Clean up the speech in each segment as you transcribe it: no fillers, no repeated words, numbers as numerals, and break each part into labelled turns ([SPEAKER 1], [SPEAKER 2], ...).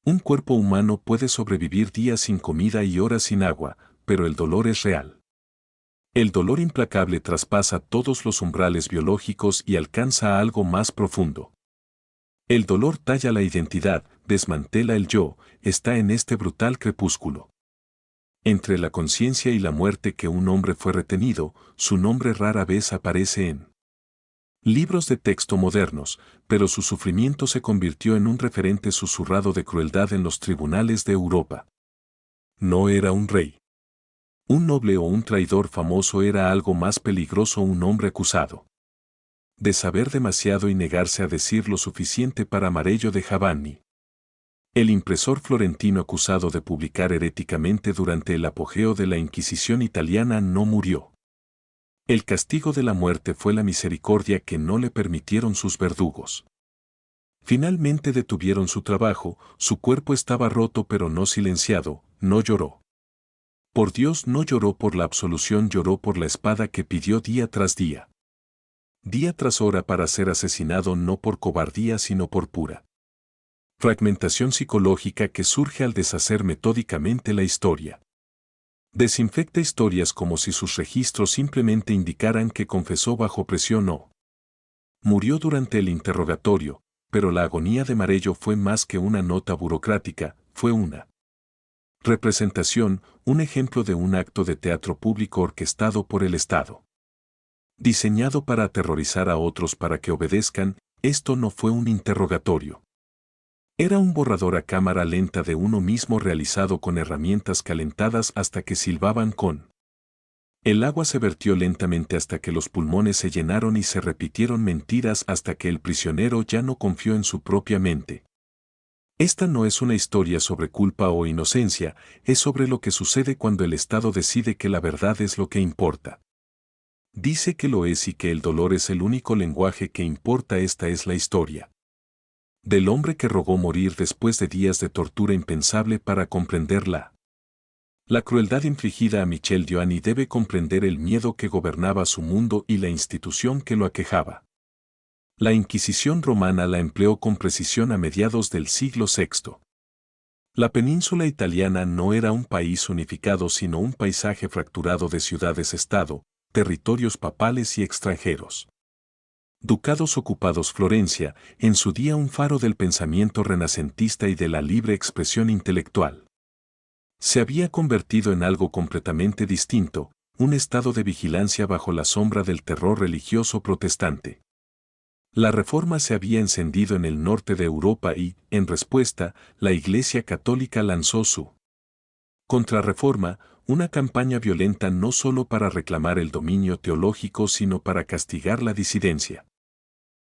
[SPEAKER 1] Un cuerpo humano puede sobrevivir días sin comida y horas sin agua, pero el dolor es real. El dolor implacable traspasa todos los umbrales biológicos y alcanza algo más profundo. El dolor talla la identidad, desmantela el yo, está en este brutal crepúsculo. Entre la conciencia y la muerte que un hombre fue retenido, su nombre rara vez aparece en libros de texto modernos, pero su sufrimiento se convirtió en un referente susurrado de crueldad en los tribunales de Europa. No era un rey. Un noble o un traidor famoso era algo más peligroso, un hombre acusado de saber demasiado y negarse a decir lo suficiente para Marello de Giovanni. El impresor florentino acusado de publicar heréticamente durante el apogeo de la Inquisición italiana no murió. El castigo de la muerte fue la misericordia que no le permitieron sus verdugos. Finalmente detuvieron su trabajo, su cuerpo estaba roto pero no silenciado, no lloró. Por Dios no lloró por la absolución, lloró por la espada que pidió día tras día. Día tras hora para ser asesinado no por cobardía sino por pura fragmentación psicológica que surge al deshacer metódicamente la historia. Desinfecta historias como si sus registros simplemente indicaran que confesó bajo presión o murió durante el interrogatorio, pero la agonía de Marello fue más que una nota burocrática, fue una representación, un ejemplo de un acto de teatro público orquestado por el Estado. Diseñado para aterrorizar a otros para que obedezcan, esto no fue un interrogatorio. Era un borrador a cámara lenta de uno mismo realizado con herramientas calentadas hasta que silbaban con. El agua se vertió lentamente hasta que los pulmones se llenaron y se repitieron mentiras hasta que el prisionero ya no confió en su propia mente. Esta no es una historia sobre culpa o inocencia, es sobre lo que sucede cuando el Estado decide que la verdad es lo que importa. Dice que lo es y que el dolor es el único lenguaje que importa. Esta es la historia del hombre que rogó morir después de días de tortura impensable para comprenderla. La crueldad infligida a Michel Giovanni debe comprender el miedo que gobernaba su mundo y la institución que lo aquejaba. La Inquisición romana la empleó con precisión a mediados del siglo VI. La península italiana no era un país unificado sino un paisaje fracturado de ciudades-estado, territorios papales y extranjeros. Ducados ocupados. Florencia, en su día un faro del pensamiento renacentista y de la libre expresión intelectual, se había convertido en algo completamente distinto, un estado de vigilancia bajo la sombra del terror religioso protestante. La Reforma se había encendido en el norte de Europa y, en respuesta, la Iglesia Católica lanzó su Contrarreforma, una campaña violenta no solo para reclamar el dominio teológico sino para castigar la disidencia.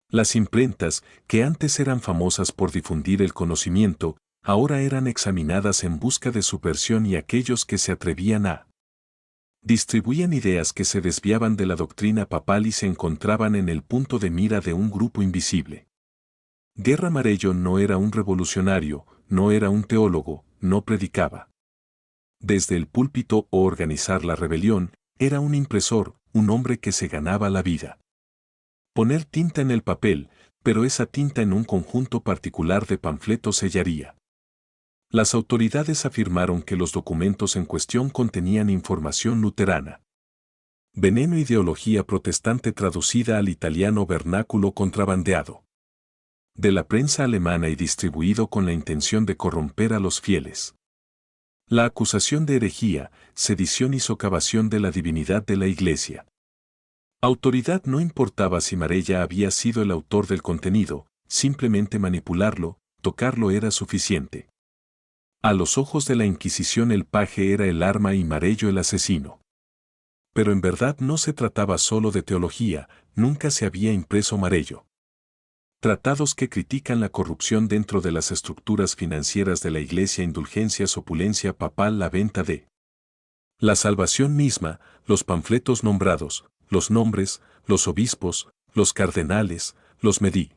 [SPEAKER 1] Las imprentas, que antes eran famosas por difundir el conocimiento, ahora eran examinadas en busca de subversión y aquellos que se atrevían a distribuían ideas que se desviaban de la doctrina papal y se encontraban en el punto de mira de un grupo invisible. Guerra Marello no era un revolucionario, no era un teólogo, no predicaba desde el púlpito o organizar la rebelión, era un impresor, un hombre que se ganaba la vida. Poner tinta en el papel, pero esa tinta en un conjunto particular de panfletos sellaría. Las autoridades afirmaron que los documentos en cuestión contenían información luterana. Veneno, ideología protestante traducida al italiano vernáculo contrabandeado de la prensa alemana y distribuido con la intención de corromper a los fieles. La acusación de herejía, sedición y socavación de la divinidad de la Iglesia. Autoridad no importaba si Marella había sido el autor del contenido, simplemente manipularlo, tocarlo era suficiente. A los ojos de la Inquisición el paje era el arma y Marello el asesino. Pero en verdad no se trataba solo de teología, nunca se había impreso Marello. Tratados que critican la corrupción dentro de las estructuras financieras de la Iglesia, indulgencias, opulencia papal, la venta de la salvación misma, los panfletos nombrados, los nombres, los obispos, los cardenales, los medí.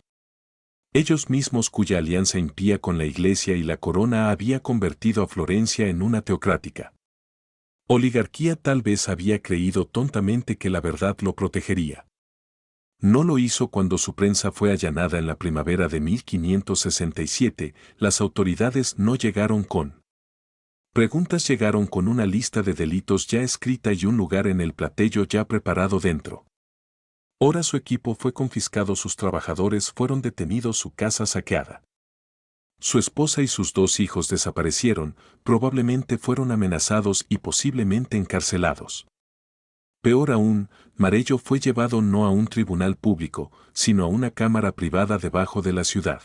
[SPEAKER 1] Ellos mismos cuya alianza impía con la Iglesia y la corona había convertido a Florencia en una teocrática oligarquía. Tal vez había creído tontamente que la verdad lo protegería No lo hizo cuando su prensa fue allanada en la primavera de 1567, las autoridades no llegaron con preguntas, llegaron con una lista de delitos ya escrita y un lugar en el platillo ya preparado dentro. Ahora su equipo fue confiscado, sus trabajadores fueron detenidos, su casa saqueada. Su esposa y sus 2 hijos desaparecieron, probablemente fueron amenazados y posiblemente encarcelados. Peor aún, Marello fue llevado no a un tribunal público, sino a una cámara privada debajo de la ciudad.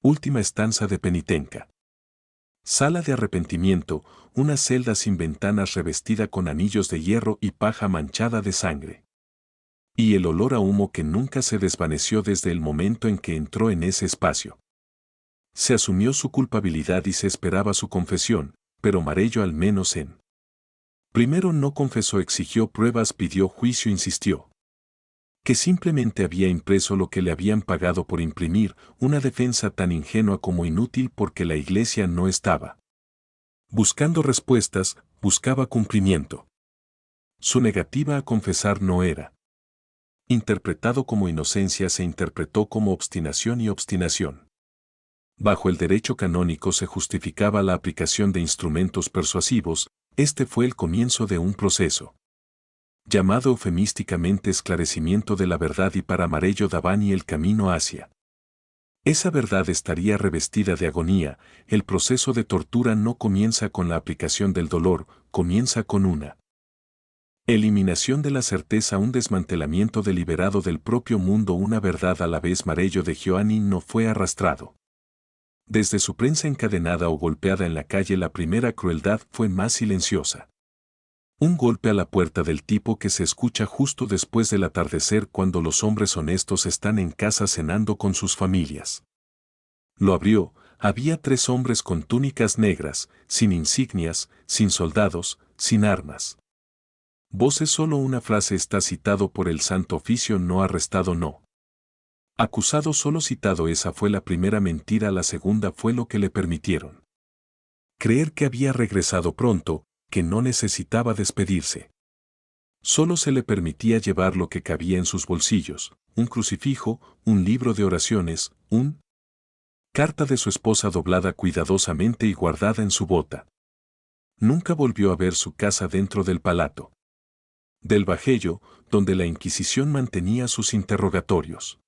[SPEAKER 1] Última estancia de penitencia. Sala de arrepentimiento, una celda sin ventanas revestida con anillos de hierro y paja manchada de sangre. Y el olor a humo que nunca se desvaneció desde el momento en que entró en ese espacio. Se asumió su culpabilidad y se esperaba su confesión, pero Marello al menos en primero no confesó, exigió pruebas, pidió juicio, insistió que simplemente había impreso lo que le habían pagado por imprimir, una defensa tan ingenua como inútil porque la iglesia no estaba buscando respuestas, buscaba cumplimiento. Su negativa a confesar no era interpretado como inocencia, se interpretó como obstinación y obstinación. Bajo el derecho canónico se justificaba la aplicación de instrumentos persuasivos. Este fue el comienzo de un proceso llamado eufemísticamente esclarecimiento de la verdad, y para Marello Davani el camino hacia esa verdad estaría revestida de agonía. El proceso de tortura no comienza con la aplicación del dolor, comienza con una eliminación de la certeza, un desmantelamiento deliberado del propio mundo, una verdad a la vez. Marello de Giovanni no fue arrastrado desde su prensa encadenada o golpeada en la calle. La primera crueldad fue más silenciosa. Un golpe a la puerta del tipo que se escucha justo después del atardecer, cuando los hombres honestos están en casa cenando con sus familias. Lo abrió, había 3 hombres con túnicas negras, sin insignias, sin soldados, sin armas. Voces, solo una frase: está citado por el Santo Oficio, no arrestado, no acusado, solo citado. Esa fue la primera mentira. La segunda fue lo que le permitieron creer que había regresado pronto, que no necesitaba despedirse. Solo se le permitía llevar lo que cabía en sus bolsillos: un crucifijo, un libro de oraciones, una carta de su esposa doblada cuidadosamente y guardada en su bota. Nunca volvió a ver su casa dentro del palato del Bajello, donde la Inquisición mantenía sus interrogatorios.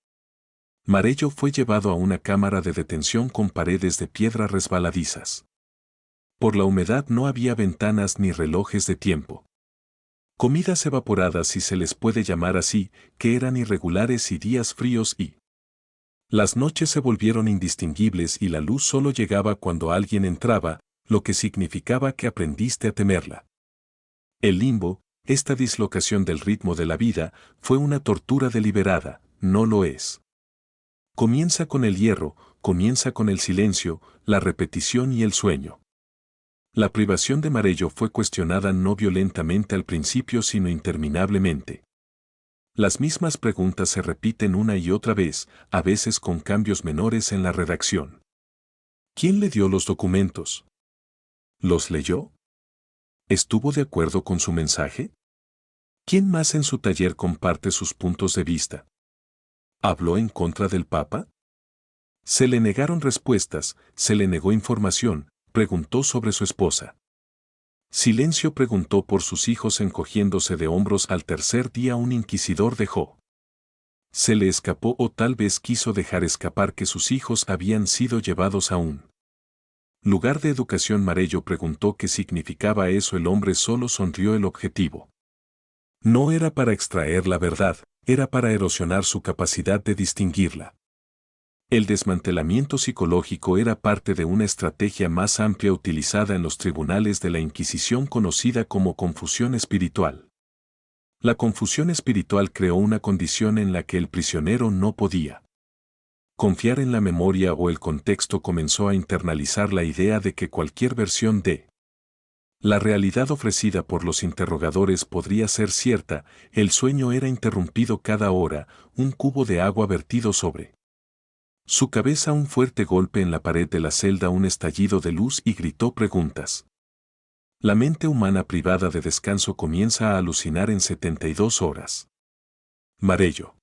[SPEAKER 1] Marello fue llevado a una cámara de detención con paredes de piedra resbaladizas. Por la humedad no había ventanas ni relojes de tiempo. Comidas evaporadas, si se les puede llamar así, que eran irregulares, y días fríos, y las noches se volvieron indistinguibles y la luz solo llegaba cuando alguien entraba, lo que significaba que aprendiste a temerla. El limbo, esta dislocación del ritmo de la vida, fue una tortura deliberada, no lo es. Comienza con el hierro, comienza con el silencio, la repetición y el sueño. La privación de Marello fue cuestionada no violentamente al principio, sino interminablemente. Las mismas preguntas se repiten una y otra vez, a veces con cambios menores en la redacción. ¿Quién le dio los documentos? ¿Los leyó? ¿Estuvo de acuerdo con su mensaje? ¿Quién más en su taller comparte sus puntos de vista? ¿Habló en contra del Papa? Se le negaron respuestas, se le negó información. Preguntó sobre su esposa. Silencio. Preguntó por sus hijos, encogiéndose de hombros. Al tercer día un inquisidor dejó. Se le escapó, o tal vez quiso dejar escapar, que sus hijos habían sido llevados a un lugar de educación. Marello preguntó qué significaba eso. El hombre solo sonrió. El objetivo no era para extraer la verdad, era para erosionar su capacidad de distinguirla. El desmantelamiento psicológico era parte de una estrategia más amplia utilizada en los tribunales de la Inquisición, conocida como confusión espiritual. La confusión espiritual creó una condición en la que el prisionero no podía confiar en la memoria o el contexto. Comenzó a internalizar la idea de que cualquier versión de la realidad ofrecida por los interrogadores podría ser cierta. El sueño era interrumpido cada hora, un cubo de agua vertido sobre su cabeza, un fuerte golpe en la pared de la celda, un estallido de luz, y gritó preguntas. La mente humana privada de descanso comienza a alucinar en 72 horas. Marello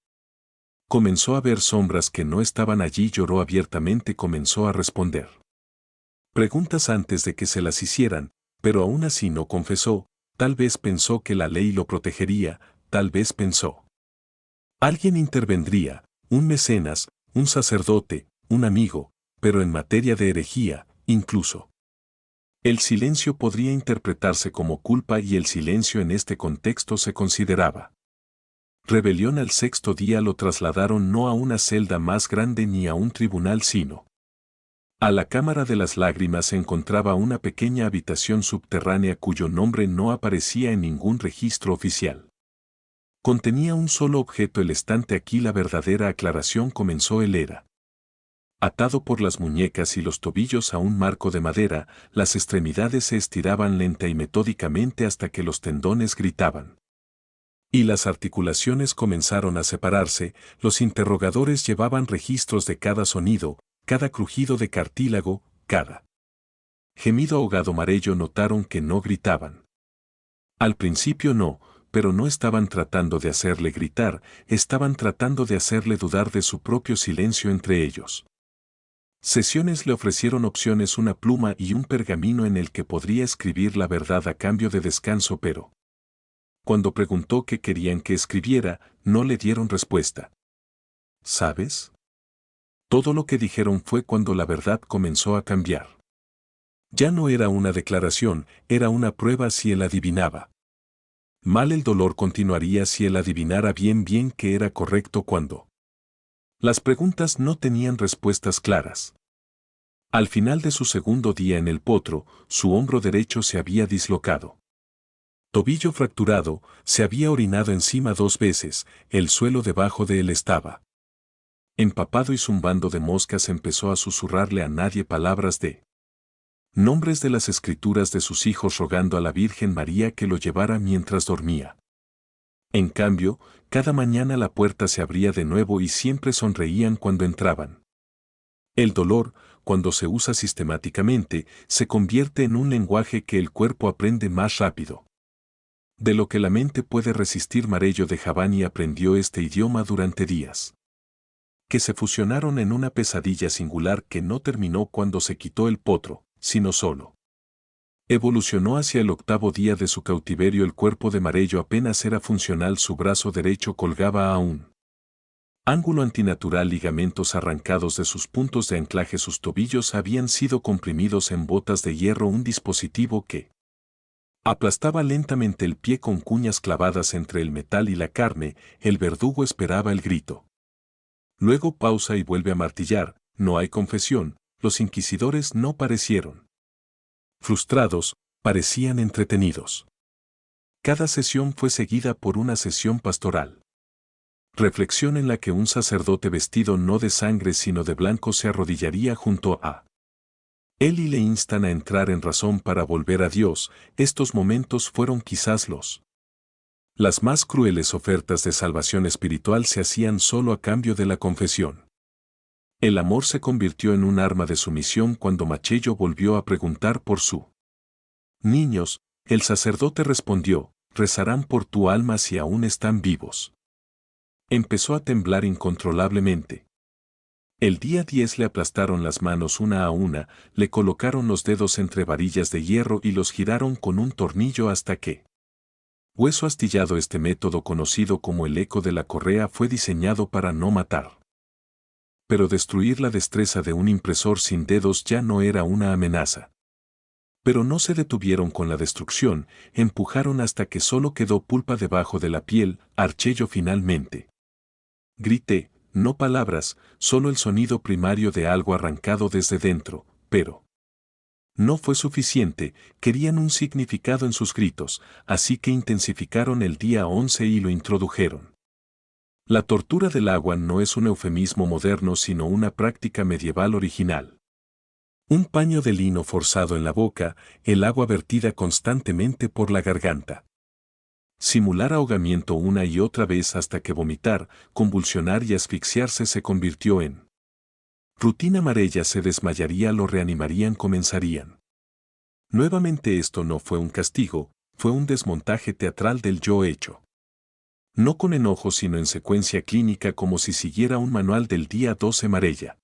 [SPEAKER 1] Comenzó a ver sombras que no estaban allí, lloró abiertamente, comenzó a responder preguntas antes de que se las hicieran, pero aún así no confesó. Tal vez pensó que la ley lo protegería, tal vez pensó. Alguien intervendría, un mecenas, un sacerdote, un amigo, pero en materia de herejía, incluso. El silencio podría interpretarse como culpa y el silencio en este contexto se consideraba rebelión. Al sexto día lo trasladaron no a una celda más grande ni a un tribunal, sino a la Cámara de las Lágrimas. Se encontraba una pequeña habitación subterránea cuyo nombre no aparecía en ningún registro oficial. Contenía un solo objeto, el estante. Aquí la verdadera aclaración comenzó. Él era atado por las muñecas y los tobillos a un marco de madera, las extremidades se estiraban lenta y metódicamente hasta que los tendones gritaban y las articulaciones comenzaron a separarse. Los interrogadores llevaban registros de cada sonido, cada crujido de cartílago, cada gemido ahogado. Marello notaron que no gritaban. Al principio no, pero no estaban tratando de hacerle gritar, estaban tratando de hacerle dudar de su propio silencio. Entre ellos sesiones le ofrecieron opciones, una pluma y un pergamino en el que podría escribir la verdad a cambio de descanso, pero cuando preguntó qué querían que escribiera, no le dieron respuesta. ¿Sabes? Todo lo que dijeron fue cuando la verdad comenzó a cambiar. Ya no era una declaración, era una prueba. Si él adivinaba mal, el dolor continuaría. Si él adivinara bien que era correcto, cuando las preguntas no tenían respuestas claras. Al final de su segundo día en el potro, su hombro derecho se había dislocado. Tobillo fracturado, se había orinado encima 2 veces, el suelo debajo de él estaba empapado y zumbando de moscas. Empezó a susurrarle a nadie palabras de nombres de las escrituras de sus hijos, rogando a la Virgen María que lo llevara mientras dormía. En cambio, cada mañana la puerta se abría de nuevo y siempre sonreían cuando entraban. El dolor, cuando se usa sistemáticamente, se convierte en un lenguaje que el cuerpo aprende más rápido de lo que la mente puede resistir. Marello de Javani aprendió este idioma durante días que se fusionaron en una pesadilla singular que no terminó cuando se quitó el potro, sino solo evolucionó hacia el 8º día de su cautiverio. El cuerpo de Marello apenas era funcional, su brazo derecho colgaba a un ángulo antinatural, ligamentos arrancados de sus puntos de anclaje, sus tobillos habían sido comprimidos en botas de hierro, un dispositivo que aplastaba lentamente el pie con cuñas clavadas entre el metal y la carne. El verdugo esperaba el grito. Luego pausa y vuelve a martillar. No hay confesión. Los inquisidores no parecieron frustrados, parecían entretenidos. Cada sesión fue seguida por una sesión pastoral. Reflexión en la que un sacerdote vestido no de sangre sino de blanco se arrodillaría junto a él y le instan a entrar en razón para volver a Dios. Estos momentos fueron quizás las más crueles ofertas de salvación espiritual. Se hacían solo a cambio de la confesión. El amor se convirtió en un arma de sumisión. Cuando Machello volvió a preguntar por su niños, el sacerdote respondió: rezarán por tu alma si aún están vivos. Empezó a temblar incontrolablemente. El día 10 le aplastaron las manos una a una, le colocaron los dedos entre varillas de hierro y los giraron con un tornillo hasta que hueso astillado. Este método, conocido como el eco de la correa, fue diseñado para no matar, pero destruir. La destreza de un impresor sin dedos ya no era una amenaza. Pero no se detuvieron con la destrucción, empujaron hasta que solo quedó pulpa debajo de la piel. Archello finalmente. Grité, no palabras, solo el sonido primario de algo arrancado desde dentro, pero no fue suficiente, querían un significado en sus gritos, así que intensificaron el día 11 y lo introdujeron. La tortura del agua no es un eufemismo moderno sino una práctica medieval original. Un paño de lino forzado en la boca, el agua vertida constantemente por la garganta. Simular ahogamiento una y otra vez hasta que vomitar, convulsionar y asfixiarse se convirtió en rutina. Marella se desmayaría, lo reanimarían, comenzarían. Nuevamente esto no fue un castigo, fue un desmontaje teatral del yo hecho No con enojo sino en secuencia clínica como si siguiera un manual del día 12 Marella.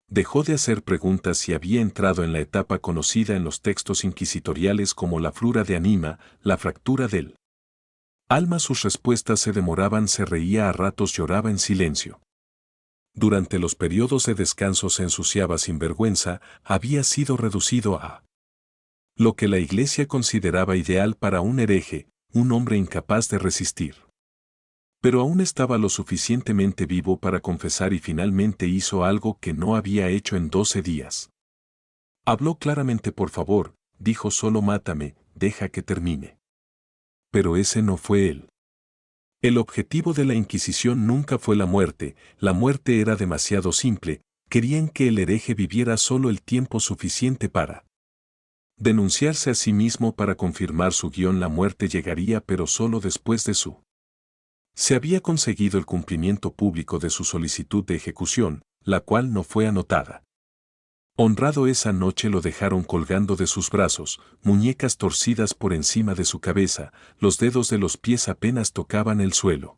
[SPEAKER 1] Dejó de hacer preguntas y había entrado en la etapa conocida en los textos inquisitoriales como la flura de anima, la fractura del alma. Sus respuestas se demoraban, se reía a ratos, lloraba en silencio. Durante los periodos de descanso se ensuciaba sin vergüenza, había sido reducido a lo que la Iglesia consideraba ideal para un hereje, un hombre incapaz de resistir. Pero aún estaba lo suficientemente vivo para confesar y finalmente hizo algo que no había hecho en 12 días. Habló claramente: por favor, dijo, solo mátame, deja que termine. Pero ese no fue él. El objetivo de la Inquisición nunca fue la muerte era demasiado simple, querían que el hereje viviera solo el tiempo suficiente para denunciarse a sí mismo, para confirmar su guión. La muerte llegaría, pero solo después de su se había conseguido el cumplimiento público de su solicitud de ejecución, la cual no fue anotada. Honrado, esa noche lo dejaron colgando de sus brazos, muñecas torcidas por encima de su cabeza, los dedos de los pies apenas tocaban el suelo.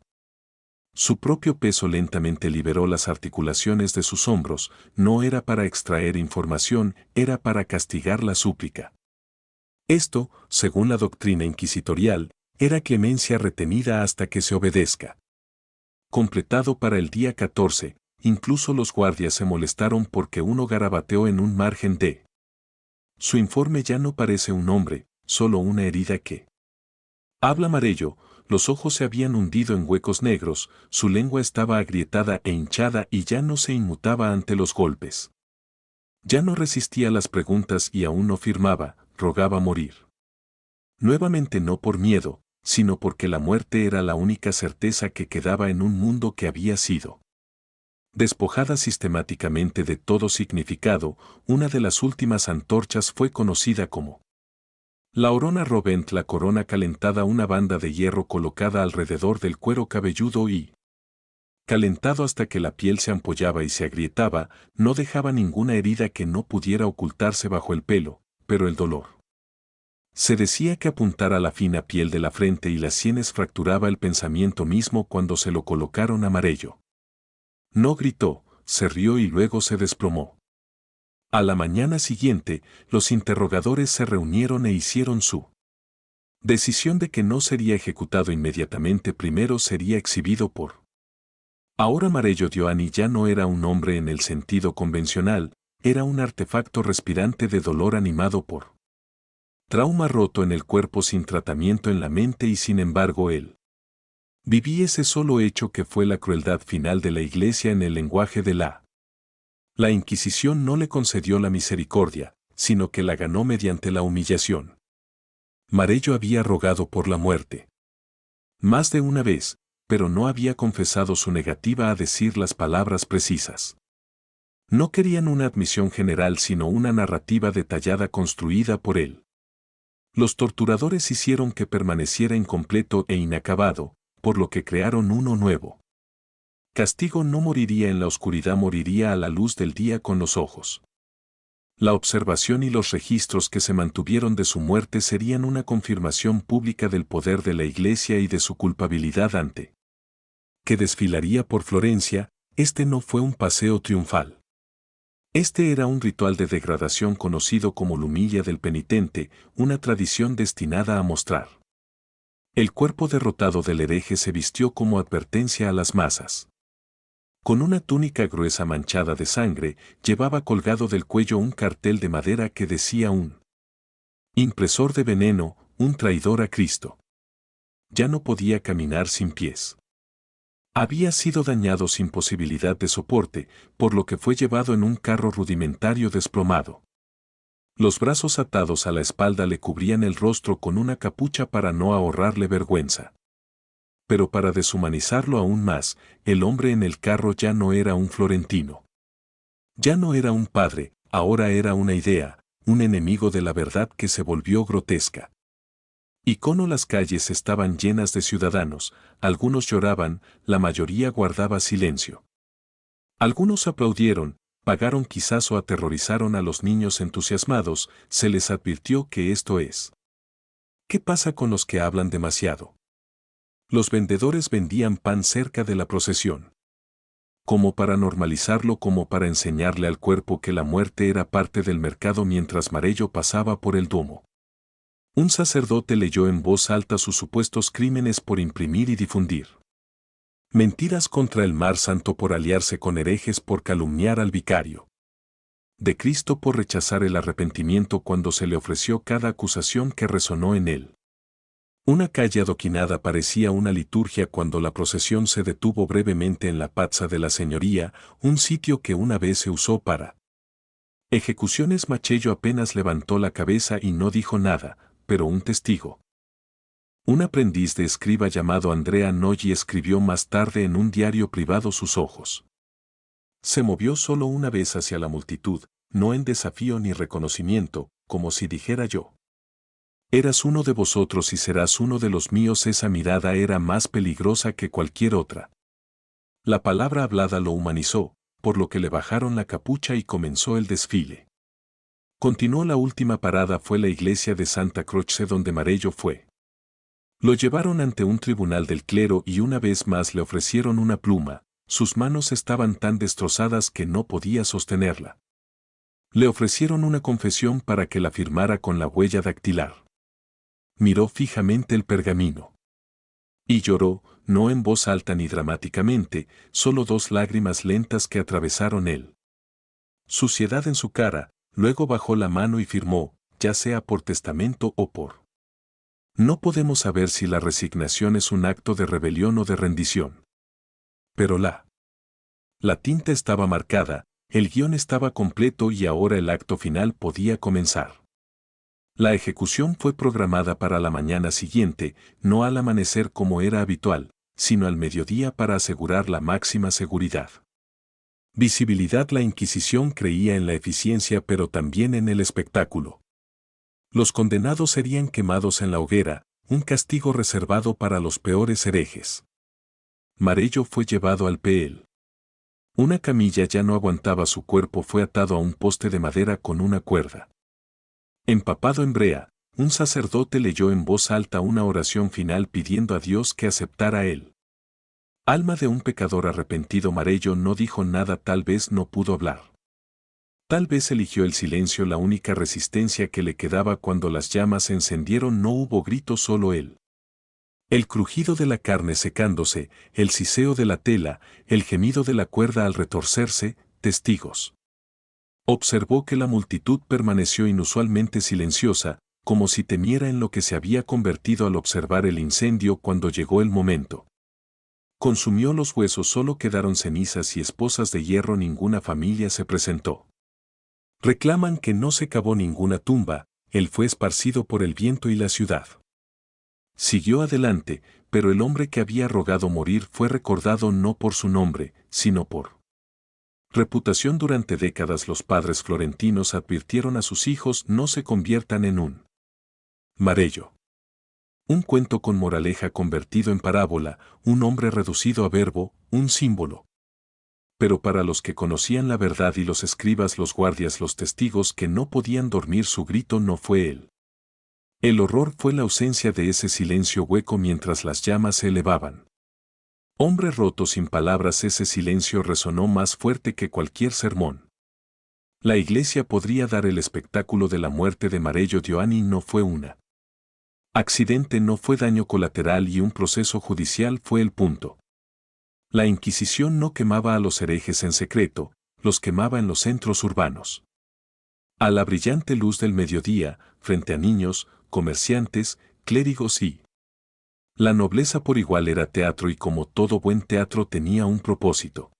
[SPEAKER 1] Su propio peso lentamente liberó las articulaciones de sus hombros, no era para extraer información, era para castigar la súplica. Esto, según la doctrina inquisitorial, era clemencia retenida hasta que se obedezca. Completado para el día 14, incluso los guardias se molestaron porque uno garabateó en un margen de su informe: ya no parece un hombre, solo una herida que habla. Marello, los ojos se habían hundido en huecos negros, su lengua estaba agrietada e hinchada y ya no se inmutaba ante los golpes. Ya no resistía las preguntas y aún no firmaba, rogaba morir. Nuevamente, no por miedo, sino porque la muerte era la única certeza que quedaba en un mundo que había sido despojada sistemáticamente de todo significado. Una de las últimas antorchas fue conocida como la Orona Rovent, la corona calentada, una banda de hierro colocada alrededor del cuero cabelludo y calentado hasta que la piel se ampollaba y se agrietaba, no dejaba ninguna herida que no pudiera ocultarse bajo el pelo, pero el dolor. Se decía que apuntara la fina piel de la frente y las sienes, fracturaba el pensamiento mismo cuando se lo colocaron a Marello. No gritó, se rió y luego se desplomó. A la mañana siguiente, los interrogadores se reunieron e hicieron su decisión de que no sería ejecutado inmediatamente, primero sería exhibido por. Ahora Marello Dioani ya no era un hombre en el sentido convencional, era un artefacto respirante de dolor animado por trauma, roto en el cuerpo, sin tratamiento en la mente, y sin embargo él viví ese solo hecho que fue la crueldad final de la Iglesia. En el lenguaje de la Inquisición no le concedió la misericordia, sino que la ganó mediante la humillación. Marello había rogado por la muerte más de una vez, pero no había confesado su negativa a decir las palabras precisas. No querían una admisión general, sino una narrativa detallada construida por él. Los torturadores hicieron que permaneciera incompleto e inacabado, por lo que crearon uno nuevo. Castigo no moriría en la oscuridad, moriría a la luz del día con los ojos. La observación y los registros que se mantuvieron de su muerte serían una confirmación pública del poder de la Iglesia y de su culpabilidad ante que desfilaría por Florencia. Este no fue un paseo triunfal. Este era un ritual de degradación conocido como l'humilla del penitente, una tradición destinada a mostrar. El cuerpo derrotado del hereje se vistió como advertencia a las masas. Con una túnica gruesa manchada de sangre, llevaba colgado del cuello un cartel de madera que decía: un impresor de veneno, un traidor a Cristo. Ya no podía caminar sin pies. Había sido dañado sin posibilidad de soporte, por lo que fue llevado en un carro rudimentario desplomado. Los brazos atados a la espalda le cubrían el rostro con una capucha para no ahorrarle vergüenza. Pero para deshumanizarlo aún más, el hombre en el carro ya no era un florentino. Ya no era un padre, ahora era una idea, un enemigo de la verdad que se volvió grotesca. Icono. Las calles estaban llenas de ciudadanos, algunos lloraban, la mayoría guardaba silencio. Algunos aplaudieron, pagaron quizás o aterrorizaron a los niños entusiasmados. Se les advirtió que esto es. ¿Qué pasa con los que hablan demasiado? Los vendedores vendían pan cerca de la procesión. Como para normalizarlo, como para enseñarle al cuerpo que la muerte era parte del mercado mientras Marello pasaba por el Duomo. Un sacerdote leyó en voz alta sus supuestos crímenes por imprimir y difundir. Mentiras contra el mar santo por aliarse con herejes por calumniar al vicario. De Cristo por rechazar el arrepentimiento cuando se le ofreció cada acusación que resonó en él. Una calle adoquinada parecía una liturgia cuando la procesión se detuvo brevemente en la Pazza de la Señoría, un sitio que una vez se usó para ejecuciones. Machello apenas levantó la cabeza y no dijo nada, pero un testigo. Un aprendiz de escriba llamado Andrea Noggi escribió más tarde en un diario privado sus ojos. Se movió solo una vez hacia la multitud, no en desafío ni reconocimiento, como si dijera yo. Eras uno de vosotros y serás uno de los míos. Esa mirada era más peligrosa que cualquier otra. La palabra hablada lo humanizó, por lo que le bajaron la capucha y comenzó el desfile. Continuó. La última parada fue la iglesia de Santa Croce donde Marello fue. Lo llevaron ante un tribunal del clero y una vez más le ofrecieron una pluma. Sus manos estaban tan destrozadas que no podía sostenerla. Le ofrecieron una confesión para que la firmara con la huella dactilar. Miró fijamente el pergamino. Y lloró, no en voz alta ni dramáticamente, solo 2 lágrimas lentas que atravesaron él. Suciedad en su cara, luego bajó la mano y firmó, ya sea por testamento o por. No podemos saber si la resignación es un acto de rebelión o de rendición. Pero la tinta estaba marcada, el guión estaba completo y ahora el acto final podía comenzar. La ejecución fue programada para la mañana siguiente, no al amanecer como era habitual, sino al mediodía para asegurar la máxima seguridad. Visibilidad. La Inquisición creía en la eficiencia pero también en el espectáculo. Los condenados serían quemados en la hoguera, un castigo reservado para los peores herejes. Marello fue llevado al P.L. Una camilla ya no aguantaba su cuerpo, fue atado a un poste de madera con una cuerda. Empapado en brea, un sacerdote leyó en voz alta una oración final pidiendo a Dios que aceptara él. Alma de un pecador arrepentido. Marello no dijo nada, tal vez no pudo hablar. Tal vez eligió el silencio, la única resistencia que le quedaba cuando las llamas se encendieron. No hubo grito, solo él. El crujido de la carne secándose, el siseo de la tela, el gemido de la cuerda al retorcerse, testigos. Observó que la multitud permaneció inusualmente silenciosa, como si temiera en lo que se había convertido al observar el incendio cuando llegó el momento. Consumió los huesos, solo quedaron cenizas y esposas de hierro. Ninguna familia se presentó. Reclaman que no se cavó ninguna tumba, él fue esparcido por el viento y la ciudad. Siguió adelante, pero el hombre que había rogado morir fue recordado no por su nombre, sino por reputación. Durante décadas los padres florentinos advirtieron a sus hijos: no se conviertan en un Marello. Un cuento con moraleja convertido en parábola, un hombre reducido a verbo, un símbolo. Pero para los que conocían la verdad y los escribas, los guardias, los testigos que no podían dormir, su grito no fue él. El horror fue la ausencia de ese silencio hueco mientras las llamas se elevaban. Hombre roto sin palabras, ese silencio resonó más fuerte que cualquier sermón. La iglesia podría dar el espectáculo de la muerte de Marello. Dioani no fue una accidente, no fue daño colateral y un proceso judicial fue el punto. La Inquisición no quemaba a los herejes en secreto, los quemaba en los centros urbanos. A la brillante luz del mediodía, frente a niños, comerciantes, clérigos y la nobleza por igual. Era teatro y como todo buen teatro tenía un propósito.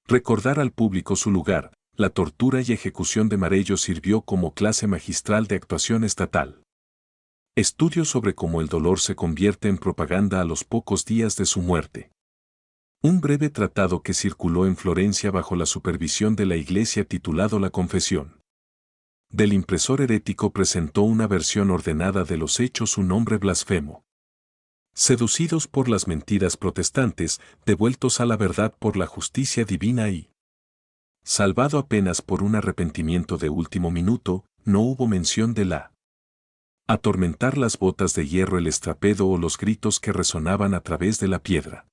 [SPEAKER 1] Recordar al público su lugar. La tortura y ejecución de Marello sirvió como clase magistral de actuación estatal. Estudio sobre cómo el dolor se convierte en propaganda a los pocos días de su muerte. Un breve tratado que circuló en Florencia bajo la supervisión de la Iglesia titulado La Confesión del impresor herético presentó una versión ordenada de los hechos. Un hombre blasfemo. Seducidos por las mentiras protestantes, devueltos a la verdad por la justicia divina y salvado apenas por un arrepentimiento de último minuto, no hubo mención de la Atormentar las botas de hierro, el estrapedo o los gritos que resonaban a través de la piedra.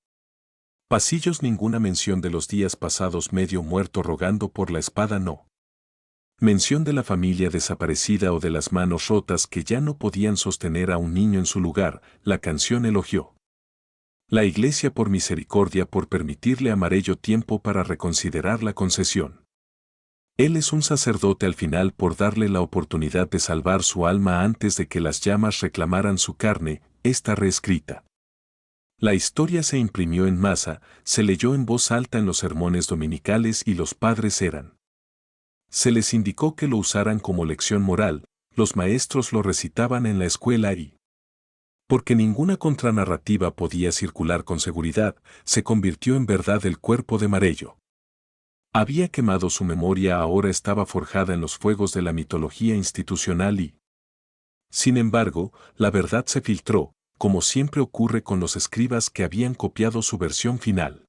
[SPEAKER 1] Pasillos, ninguna mención de los días pasados medio muerto rogando por la espada, no. Mención de la familia desaparecida o de las manos rotas que ya no podían sostener a un niño en su lugar, la canción elogió. La Iglesia por misericordia por permitirle a Marello tiempo para reconsiderar la concesión. Él es un sacerdote al final por darle la oportunidad de salvar su alma antes de que las llamas reclamaran su carne, está reescrita. La historia se imprimió en masa, se leyó en voz alta en los sermones dominicales y los padres eran. Se les indicó que lo usaran como lección moral, los maestros lo recitaban en la escuela y, porque ninguna contranarrativa podía circular con seguridad, se convirtió en verdad el cuerpo de Marello. Había quemado su memoria, ahora estaba forjada en los fuegos de la mitología institucional y, sin embargo, la verdad se filtró, como siempre ocurre con los escribas que habían copiado su versión final.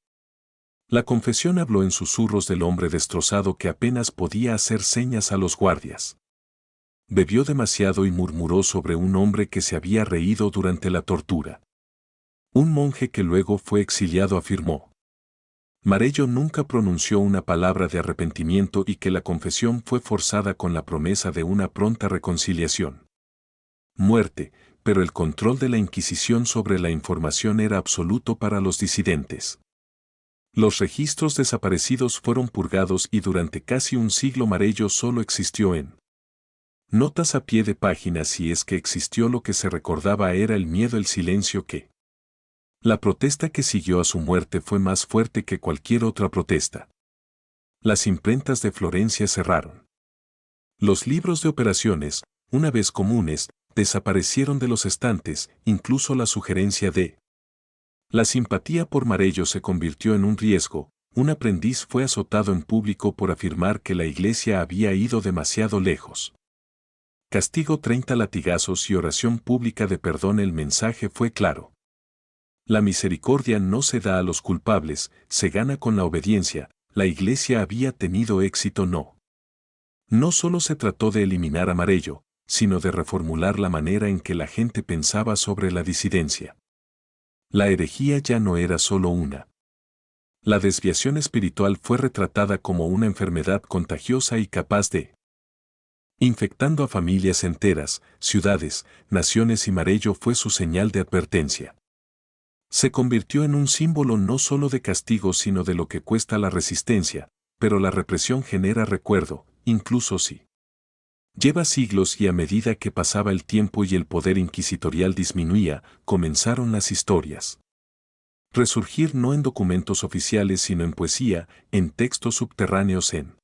[SPEAKER 1] La confesión habló en susurros del hombre destrozado que apenas podía hacer señas a los guardias. Bebió demasiado y murmuró sobre un hombre que se había reído durante la tortura. Un monje que luego fue exiliado afirmó. Marello nunca pronunció una palabra de arrepentimiento y que la confesión fue forzada con la promesa de una pronta reconciliación. Muerte, pero el control de la Inquisición sobre la información era absoluto para los disidentes. Los registros desaparecidos fueron purgados y durante casi un siglo Marello solo existió en notas a pie de página, si es que existió. Lo que se recordaba era el miedo, el silencio que. La protesta que siguió a su muerte fue más fuerte que cualquier otra protesta. Las imprentas de Florencia cerraron. Los libros de operaciones, una vez comunes, desaparecieron de los estantes, incluso la sugerencia de. La simpatía por Marello se convirtió en un riesgo. Un aprendiz fue azotado en público por afirmar que la Iglesia había ido demasiado lejos. Castigo 30 latigazos y oración pública de perdón. El mensaje fue claro. La misericordia no se da a los culpables, se gana con la obediencia. La Iglesia había tenido éxito. No solo se trató de eliminar a Marello, sino de reformular la manera en que la gente pensaba sobre la disidencia. La herejía ya no era solo una. La desviación espiritual fue retratada como una enfermedad contagiosa y capaz de infectando a familias enteras, ciudades, naciones, y Marello fue su señal de advertencia. Se convirtió en un símbolo no solo de castigo sino de lo que cuesta la resistencia, pero la represión genera recuerdo, incluso si lleva siglos, y a medida que pasaba el tiempo y el poder inquisitorial disminuía, comenzaron las historias. Resurgir no en documentos oficiales sino en poesía, en textos subterráneos, en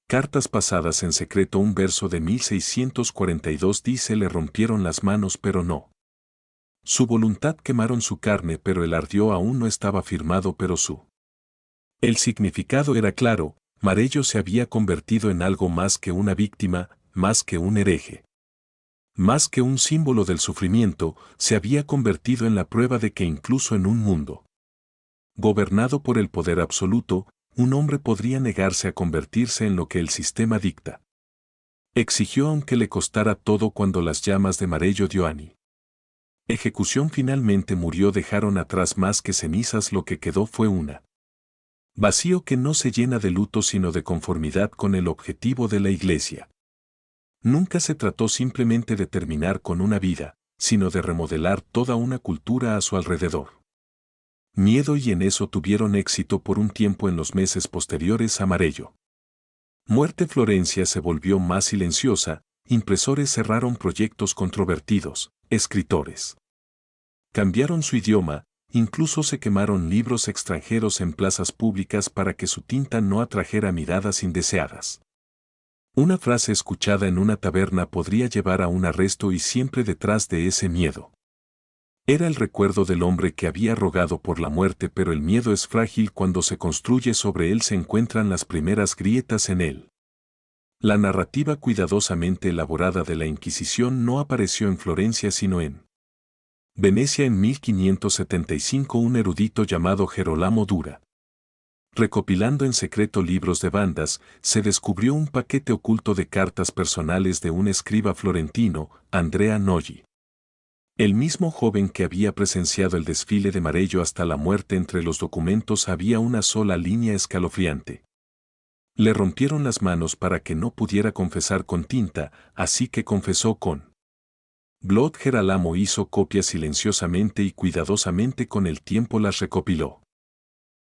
[SPEAKER 1] cartas pasadas en secreto. Un verso de 1642 dice: le rompieron las manos pero no su voluntad, quemaron su carne pero el ardió, aún no estaba firmado pero su. El significado era claro: Marello se había convertido en algo más que una víctima, más que un hereje. Más que un símbolo del sufrimiento, se había convertido en la prueba de que incluso en un mundo gobernado por el poder absoluto, un hombre podría negarse a convertirse en lo que el sistema dicta. Exigió aunque le costara todo. Cuando las llamas de Marello Dioani ejecución finalmente murió, dejaron atrás más que cenizas. Lo que quedó fue una vacío que no se llena de luto sino de conformidad con el objetivo de la Iglesia. Nunca se trató simplemente de terminar con una vida, sino de remodelar toda una cultura a su alrededor. Miedo, y en eso tuvieron éxito por un tiempo en los meses posteriores a Marello. Muerte. Florencia se volvió más silenciosa, impresores cerraron proyectos controvertidos, escritores cambiaron su idioma, incluso se quemaron libros extranjeros en plazas públicas para que su tinta no atrajera miradas indeseadas. Una frase escuchada en una taberna podría llevar a un arresto, y siempre detrás de ese miedo era el recuerdo del hombre que había rogado por la muerte. Pero el miedo es frágil, cuando se construye sobre él se encuentran las primeras grietas en él. La narrativa cuidadosamente elaborada de la Inquisición no apareció en Florencia sino en Venecia en 1575. Un erudito llamado Gerolamo Dura Recopilando en secreto libros de bandas, se descubrió un paquete oculto de cartas personales de un escriba florentino, Andrea Noggi. El mismo joven que había presenciado el desfile de Marello hasta la muerte. Entre los documentos había una sola línea escalofriante. Le rompieron las manos para que no pudiera confesar con tinta, así que confesó con Blood. Gerolamo hizo copias silenciosamente y cuidadosamente, con el tiempo las recopiló.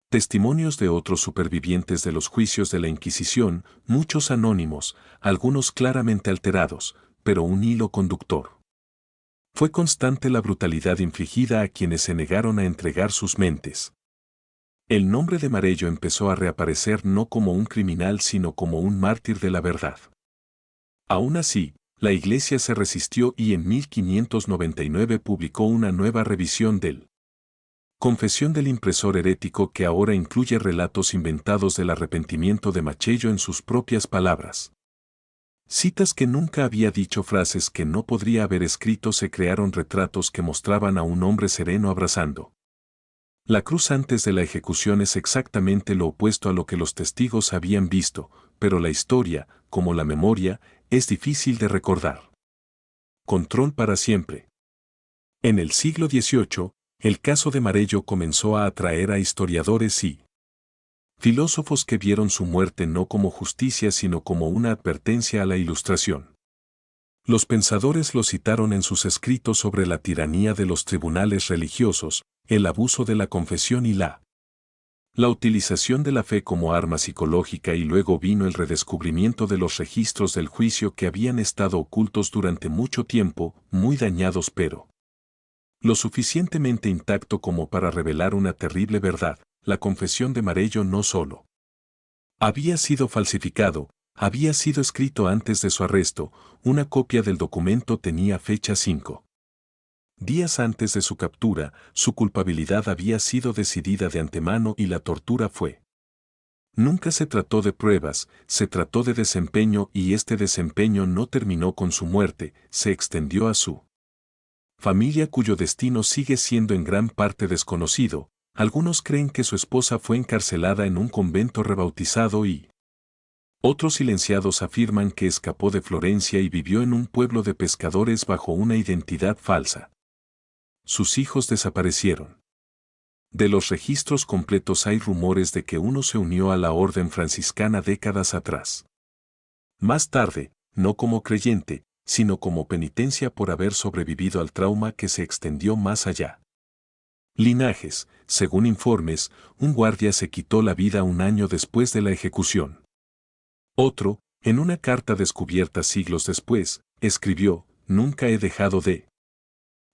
[SPEAKER 1] Testimonios de otros supervivientes de los juicios de la Inquisición, muchos anónimos, algunos claramente alterados, pero un hilo conductor. Fue constante la brutalidad infligida a quienes se negaron a entregar sus mentes. El nombre de Marello empezó a reaparecer no como un criminal sino como un mártir de la verdad. Aún así, la Iglesia se resistió y en 1599 publicó una nueva revisión del Confesión del impresor herético, que ahora incluye relatos inventados del arrepentimiento de Marello en sus propias palabras. Citas que nunca había dicho, frases que no podría haber escrito. Se crearon retratos que mostraban a un hombre sereno abrazando la cruz antes de la ejecución. Es exactamente lo opuesto a lo que los testigos habían visto, pero la historia, como la memoria, es difícil de recordar. Control para siempre. En el siglo XVIII, el caso de Marello comenzó a atraer a historiadores y filósofos que vieron su muerte no como justicia sino como una advertencia a la Ilustración. Los pensadores lo citaron en sus escritos sobre la tiranía de los tribunales religiosos, el abuso de la confesión y la utilización de la fe como arma psicológica. Y luego vino el redescubrimiento de los registros del juicio, que habían estado ocultos durante mucho tiempo, muy dañados pero lo suficientemente intacto como para revelar una terrible verdad. La confesión de Marello no solo había sido falsificado, había sido escrito antes de su arresto. Una copia del documento tenía fecha 5 días antes de su captura. Su culpabilidad había sido decidida de antemano y la tortura fue. Nunca se trató de pruebas, se trató de desempeño, y este desempeño no terminó con su muerte, se extendió a su familia, cuyo destino sigue siendo en gran parte desconocido. Algunos creen que su esposa fue encarcelada en un convento rebautizado y otros silenciados afirman que escapó de Florencia y vivió en un pueblo de pescadores bajo una identidad falsa. Sus hijos desaparecieron. De los registros completos hay rumores de que uno se unió a la orden franciscana décadas atrás. Más tarde, no como creyente, sino como penitencia por haber sobrevivido al trauma que se extendió más allá. Linajes. Según informes, un guardia se quitó la vida un año después de la ejecución. Otro, en una carta descubierta siglos después, escribió: «Nunca he dejado de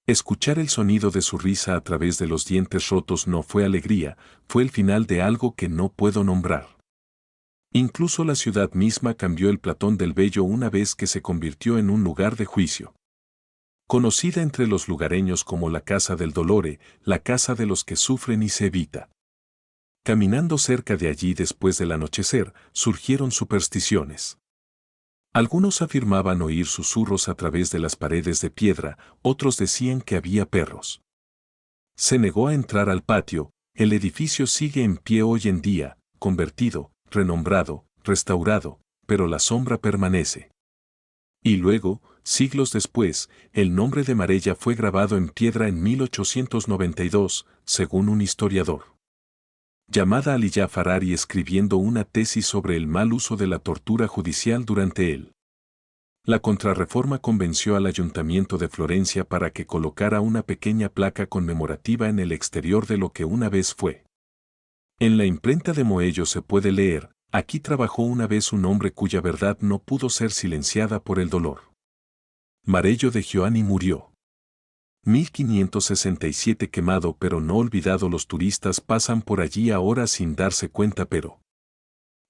[SPEAKER 1] escuchar el sonido de su risa a través de los dientes rotos. No fue alegría, fue el final de algo que no puedo nombrar». Incluso la ciudad misma cambió el Platón del Bello una vez que se convirtió en un lugar de juicio. Conocida entre los lugareños como la Casa del Dolore, la casa de los que sufren y se evita. Caminando cerca de allí después del anochecer, surgieron supersticiones. Algunos afirmaban oír susurros a través de las paredes de piedra, otros decían que había perros. Se negó a entrar al patio. El edificio sigue en pie hoy en día, convertido, renombrado, restaurado, pero la sombra permanece. Y luego, siglos después, el nombre de Marella fue grabado en piedra en 1892, según un historiador. Llamada Aliyah Farari, escribiendo una tesis sobre el mal uso de la tortura judicial durante él. La Contrarreforma convenció al Ayuntamiento de Florencia para que colocara una pequeña placa conmemorativa en el exterior de lo que una vez fue. En la imprenta de Moello se puede leer: «Aquí trabajó una vez un hombre cuya verdad no pudo ser silenciada por el dolor». Marello de Gioani murió 1567, quemado pero no olvidado. Los turistas pasan por allí ahora sin darse cuenta, pero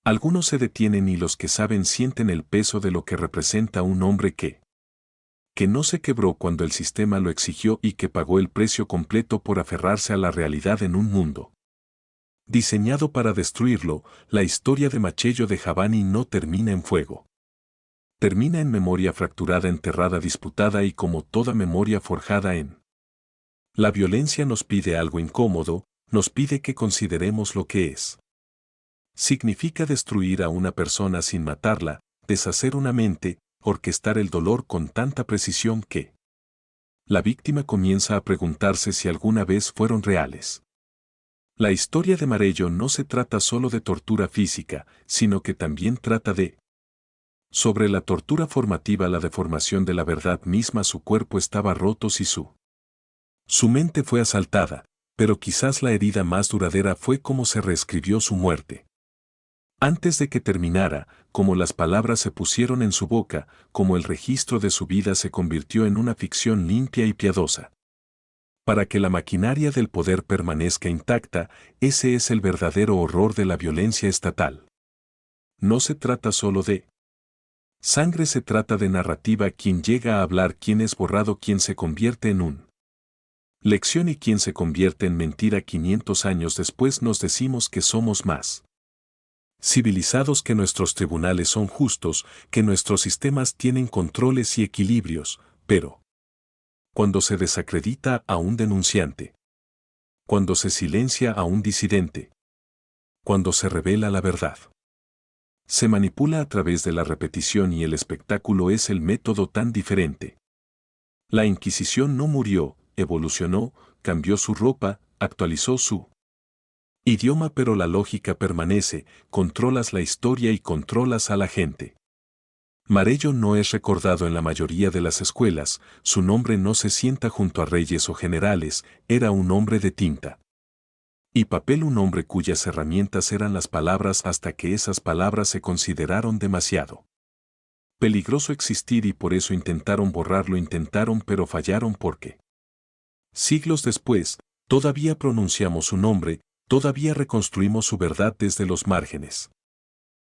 [SPEAKER 1] algunos se detienen y los que saben sienten el peso de lo que representa un hombre que no se quebró cuando el sistema lo exigió y que pagó el precio completo por aferrarse a la realidad en un mundo diseñado para destruirlo. La historia de Marello de Giovanni no termina en fuego. Termina en memoria fracturada, enterrada, disputada, y como toda memoria forjada en la violencia nos pide algo incómodo, nos pide que consideremos lo que es. Significa destruir a una persona sin matarla, deshacer una mente, orquestar el dolor con tanta precisión que la víctima comienza a preguntarse si alguna vez fueron reales. La historia de Marello no se trata solo de tortura física, sino que también trata de sobre la tortura formativa, la deformación de la verdad misma. Su cuerpo estaba roto y su mente fue asaltada, pero quizás la herida más duradera fue cómo se reescribió su muerte. Antes de que terminara, como las palabras se pusieron en su boca, como el registro de su vida se convirtió en una ficción limpia y piadosa. Para que la maquinaria del poder permanezca intacta, ese es el verdadero horror de la violencia estatal. No se trata solo de sangre, se trata de narrativa. Quien llega a hablar, quien es borrado, quien se convierte en un lección y quien se convierte en mentira. 500 años después nos decimos que somos más civilizados, que nuestros tribunales son justos, que nuestros sistemas tienen controles y equilibrios, pero cuando se desacredita a un denunciante, cuando se silencia a un disidente, cuando se revela la verdad, se manipula a través de la repetición, y el espectáculo es el método tan diferente. La Inquisición no murió, evolucionó, cambió su ropa, actualizó su idioma, pero la lógica permanece. Controlas la historia y controlas a la gente. Marello no es recordado en la mayoría de las escuelas, su nombre no se sienta junto a reyes o generales, era un hombre de tinta y papel, un hombre cuyas herramientas eran las palabras, hasta que esas palabras se consideraron demasiado peligroso existir, y por eso intentaron borrarlo. Intentaron, pero fallaron, porque siglos después, todavía pronunciamos su nombre, todavía reconstruimos su verdad desde los márgenes.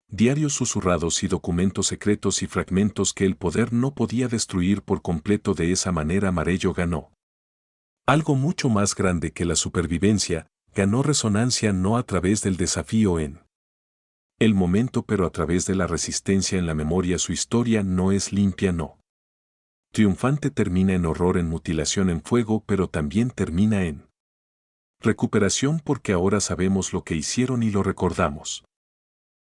[SPEAKER 1] Diarios susurrados y documentos secretos y fragmentos que el poder no podía destruir por completo. De esa manera Marello ganó algo mucho más grande que la supervivencia, ganó resonancia, no a través del desafío en el momento, pero a través de la resistencia en la memoria. Su historia no es limpia, no triunfante, termina en horror, en mutilación, en fuego, pero también termina en recuperación, porque ahora sabemos lo que hicieron y lo recordamos.